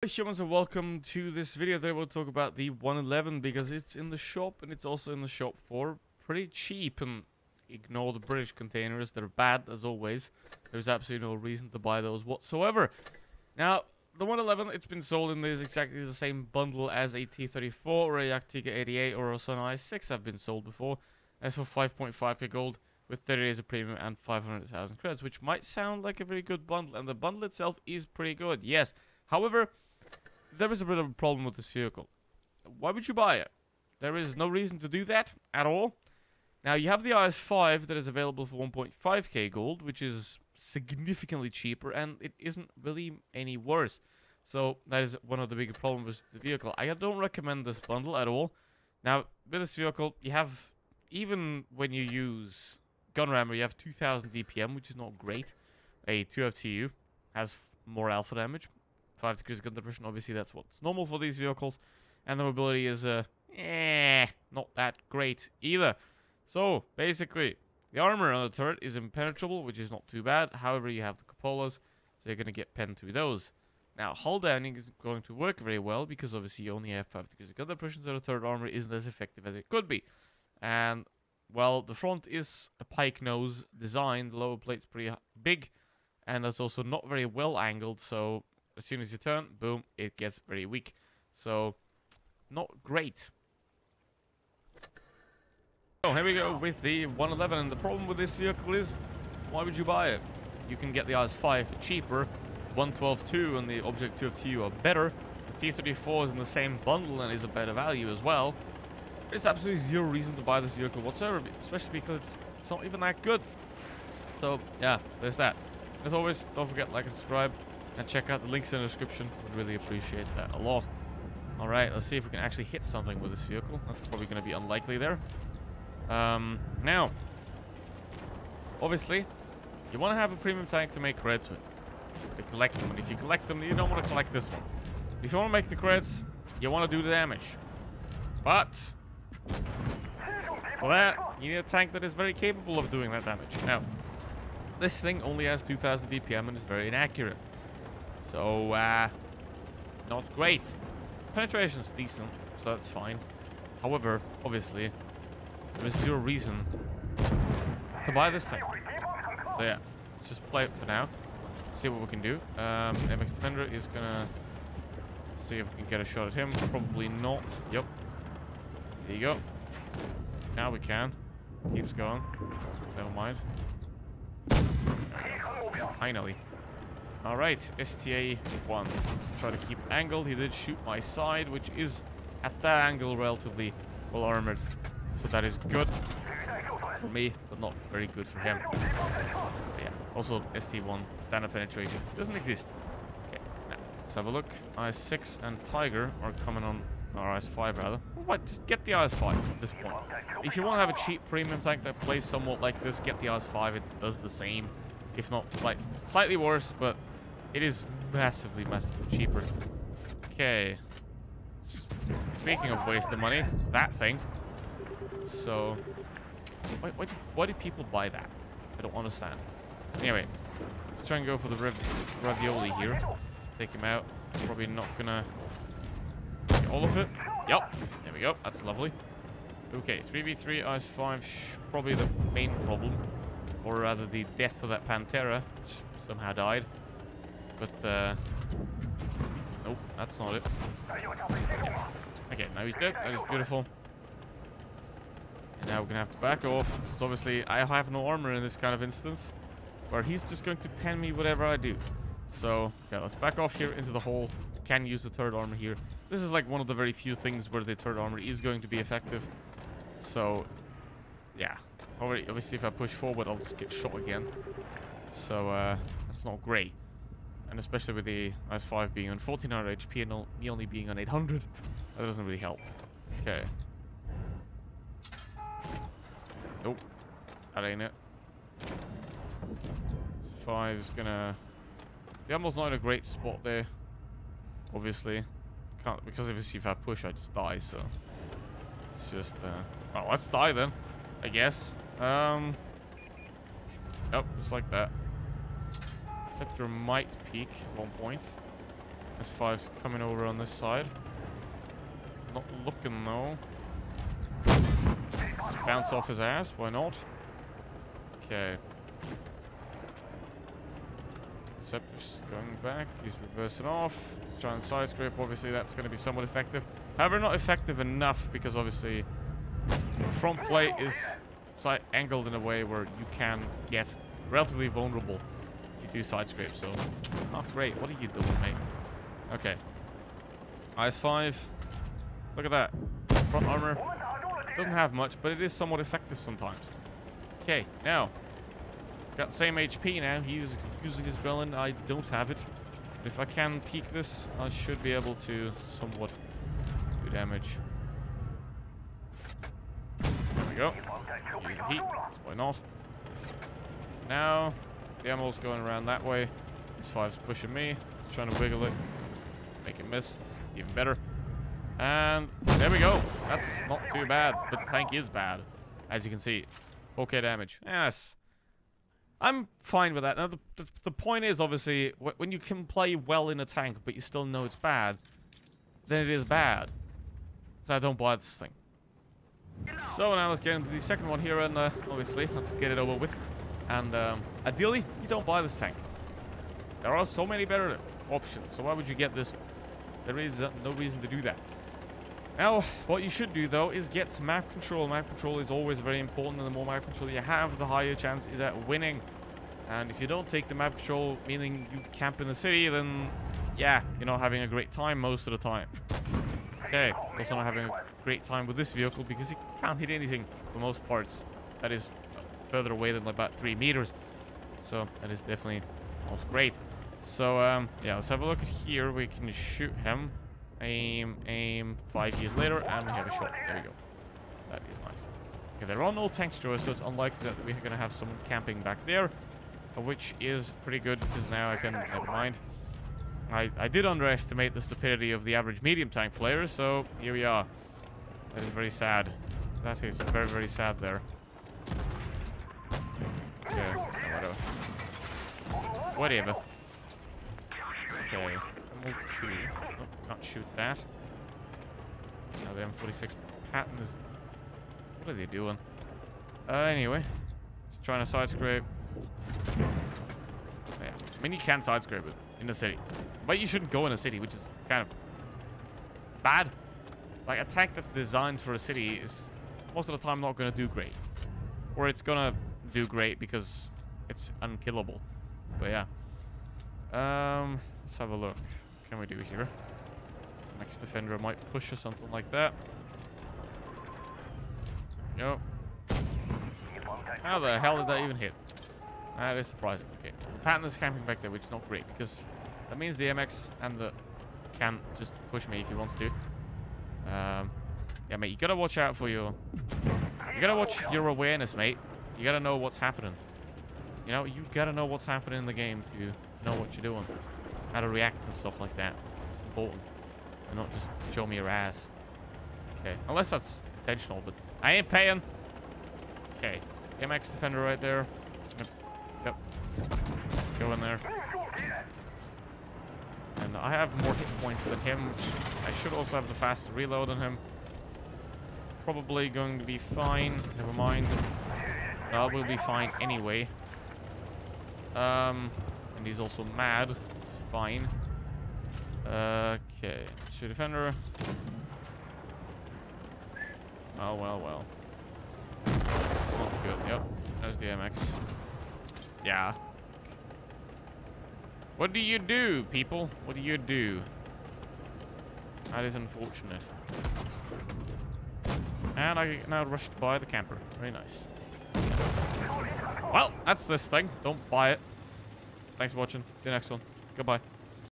Hey humans, and welcome to this video. Today we'll talk about the 111 because it's in the shop and it's also in the shop for pretty cheap. And ignore the British containers, they're bad as always. There's absolutely no reason to buy those whatsoever. Now, the 111, it's been sold in this exactly the same bundle as a T-34 or a Yaktiga 88 or also an i6 have been sold before. As for 5.5k gold with 30 days of premium and 500,000 credits, which might sound like a very good bundle, and the bundle itself is pretty good, yes. However, there is a bit of a problem with this vehicle. Why would you buy it? There is no reason to do that at all. Now, you have the IS-5 that is available for 1.5k gold, which is significantly cheaper, and it isn't really any worse. So, that is one of the bigger problems with the vehicle. I don't recommend this bundle at all. Now, with this vehicle, you have, even when you use gun rammer, you have 2000 DPM, which is not great. A 2FTU has more alpha damage. 5 degrees of gun depression, obviously that's what's normal for these vehicles. And the mobility is, not that great either. So, basically, the armor on the turret is impenetrable, which is not too bad. However, you have the cupolas, so you're going to get penned through those. Now, hull downing is going to work very well, because obviously you only have 5 degrees of gun depression, so the turret armor isn't as effective as it could be. And, well, the front is a pike nose design, the lower plate's pretty big, and it's also not very well angled, so as soon as you turn, boom, it gets very weak. So, not great. So, here we go with the 111, and the problem with this vehicle is, why would you buy it? You can get the IS-5 for cheaper, 112.2 and the Object 2FTU are better, the T-34 is in the same bundle and is a better value as well. There's absolutely zero reason to buy this vehicle whatsoever, especially because it's not even that good. So, yeah, there's that. As always, don't forget to like and subscribe. And check out the links in the description. Would really appreciate that a lot. Alright, let's see if we can actually hit something with this vehicle. That's probably going to be unlikely there. Now, obviously, you want to have a premium tank to make credits with. You collect them, and if you collect them, you don't want to collect this one. If you want to make the credits, you want to do the damage. But, for that, you need a tank that is very capable of doing that damage. Now, this thing only has 2000 DPM and is very inaccurate. So, not great. Penetration's decent, so that's fine. However, obviously, there is zero reason to buy this tank. So yeah, let's just play it for now. See what we can do. MX Defender is gonna see if we can get a shot at him. Probably not. Yep. There you go. Now we can. Keeps going. Never mind. Finally. Alright, STA-1. Try to keep it angled. He did shoot my side, which is at that angle relatively well armored. So that is good for me, but not very good for him. But yeah, also ST-1 standard penetration doesn't exist. Okay, now let's have a look. IS-6 and Tiger are coming on, or IS-5 rather. What? Just get the IS-5 at this point. If you want to have a cheap premium tank that plays somewhat like this, get the IS-5. It does the same. If not slightly worse, but it is massively cheaper. Okay. Speaking of wasting money, that thing. So, why do people buy that? I don't understand. Anyway, let's try and go for the ravioli here. Take him out. Probably not gonna get all of it. Yep. There we go. That's lovely. Okay, 3v3 IS-5, probably the main problem. Or rather the death of that Pantera, which somehow died. But, nope, that's not it. Yeah. Okay, now he's dead. That is beautiful. And now we're gonna have to back off, because obviously I have no armor in this kind of instance, where he's just going to pen me whatever I do. So, yeah, let's back off here into the hole. Can use the turret armor here. This is like one of the very few things where the turret armor is going to be effective. So, yeah. Obviously, if I push forward, I'll just get shot again. So, that's not great. And especially with the IS-5 being on 1400 HP and me only being on 800, that doesn't really help. Okay. Nope. That ain't it. 5 is gonna... The ammo's not in a great spot there. Obviously. Can't... Because obviously if I push, I just die, so... It's just, well, let's die then. I guess. Yep, just like that. Sector might peak at one point. S5's coming over on this side. Not looking though. Just bounce off his ass, why not? Okay. Just going back, he's reversing off. He's trying to side scrape, obviously that's going to be somewhat effective. However, not effective enough because obviously the front plate is angled in a way where you can get relatively vulnerable if you do side scrape, so not great. What are you doing, mate? Okay. IS-5. Look at that. Front armor. Doesn't have much, but it is somewhat effective sometimes. Okay, now. Got the same HP now. He's using his ghrelin. I don't have it. If I can peek this, I should be able to somewhat do damage. There we go. Use heat. Why not? Now, the ammo's going around that way. This 5's pushing me. He's trying to wiggle it. Make it miss. It's even better. And there we go. That's not too bad, but the tank is bad. As you can see. 4k damage. Yes. I'm fine with that. Now, the point is, obviously, when you can play well in a tank, but you still know it's bad, then it is bad. So I don't buy this thing. So now let's get into the second one here, and obviously, let's get it over with. And ideally, you don't buy this tank. There are so many better options, so why would you get this? There is no reason to do that. Now, what you should do, though, is get map control. Map control is always very important, and the more map control you have, the higher chance is at winning. And if you don't take the map control, meaning you camp in the city, then, yeah, you're not having a great time most of the time. Okay, also not having a great time with this vehicle, because it can't hit anything for most parts. That is further away than about 3 meters. So, that is definitely not great. So, yeah, let's have a look at here. We can shoot him. Aim, 5 years later, and we have a shot. There we go. That is nice. Okay, there are no tanks, so it's unlikely that we're going to have someone camping back there, which is pretty good, because now I can... Never mind. I did underestimate the stupidity of the average medium tank player, so here we are. That is very sad. That is very, very sad there. Okay, whatever. Okay. Level 2. Oh, can't shoot that. Now the M46 pattern is... What are they doing? Anyway. Just trying to side scrape. Yeah. I mean, you can side scrape it in the city. But you shouldn't go in a city, which is kind of bad. Like, a tank that's designed for a city is most of the time not going to do great. Or it's going to do great because it's unkillable. But yeah. Let's have a look. What can we do here? Next defender might push or something like that. Yep. How the hell did that even hit? That is surprising. Okay. Patton is camping back there, which is not great, because that means the MX and the can just push me if he wants to. Yeah, mate, you gotta watch out for your... You gotta watch your awareness, mate. You gotta know what's happening. You know, you gotta know what's happening in the game to know what you're doing. How to react and stuff like that. It's important. And not just show me your ass. Okay, unless that's intentional, but I ain't paying. Okay, MX defender right there. Yep. Go in there. And I have more hit points than him. I should also have the faster reload on him. Probably going to be fine. Never mind. No, we'll be fine anyway. And he's also mad. Fine. Okay. Shoot defender. Oh, well. It's not good. Yep. There's the MX. Yeah. What do you do, people? What do you do? That is unfortunate. And I now rushed by the camper. Very nice. Well, that's this thing. Don't buy it. Thanks for watching. See you next one. Goodbye.